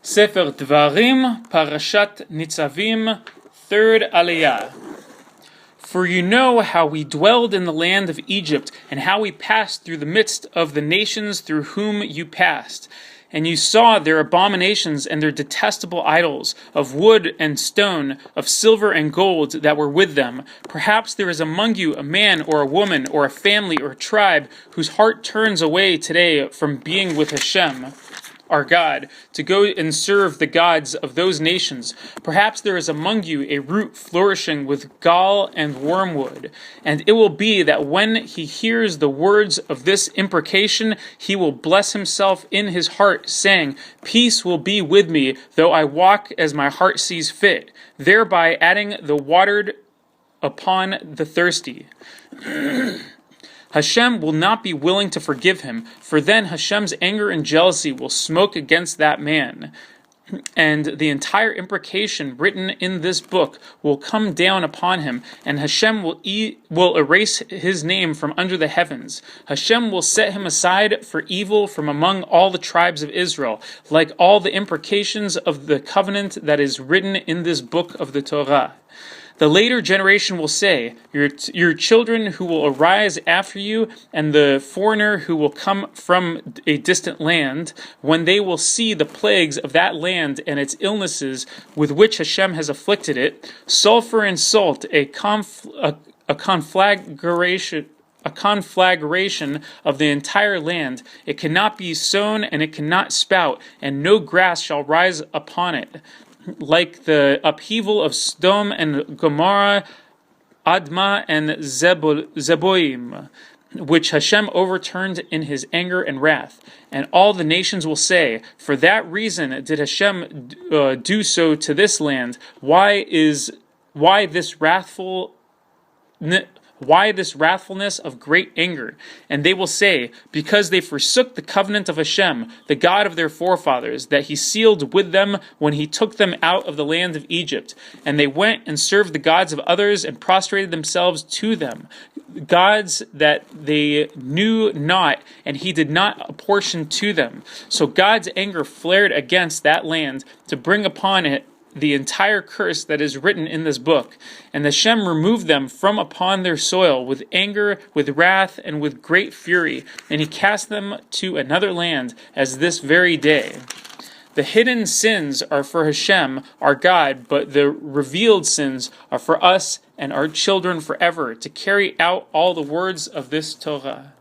Sefer Devarim, Parashat Nitzavim, third Aliyah. For you know how we dwelled in the land of Egypt, and how we passed through the midst of the nations through whom you passed. And you saw their abominations and their detestable idols, of wood and stone, of silver and gold that were with them. Perhaps there is among you a man or a woman or a family or a tribe whose heart turns away today from being with Hashem, our God, to go and serve the gods of those nations. Perhaps there is among you a root flourishing with gall and wormwood. And it will be that when he hears the words of this imprecation, he will bless himself in his heart, saying, "Peace will be with me, though I walk as my heart sees fit," thereby adding the watered upon the thirsty. Hashem will not be willing to forgive him, for then Hashem's anger and jealousy will smoke against that man, and the entire imprecation written in this book will come down upon him, and Hashem will erase his name from under the heavens. Hashem will set him aside for evil from among all the tribes of Israel, like all the imprecations of the covenant that is written in this book of the Torah. The later generation will say, your children who will arise after you, and the foreigner who will come from a distant land, when they will see the plagues of that land and its illnesses with which Hashem has afflicted it, sulfur and salt, a conflagration of the entire land. It cannot be sown and it cannot spout, and no grass shall rise upon it. Like the upheaval of Sodom and Gomorrah, Admah and Zeboim, which Hashem overturned in his anger and wrath. And all the nations will say, "For that reason did Hashem do so to this land? Why this wrathfulness of great anger?" And they will say, "Because they forsook the covenant of Hashem, the God of their forefathers, that he sealed with them when he took them out of the land of Egypt. And they went and served the gods of others and prostrated themselves to them, gods that they knew not, and he did not apportion to them. So God's anger flared against that land to bring upon it the entire curse that is written in this book. And Hashem removed them from upon their soil with anger, with wrath, and with great fury, and he cast them to another land as this very day. The hidden sins are for Hashem, our God, but the revealed sins are for us and our children forever, to carry out all the words of this Torah."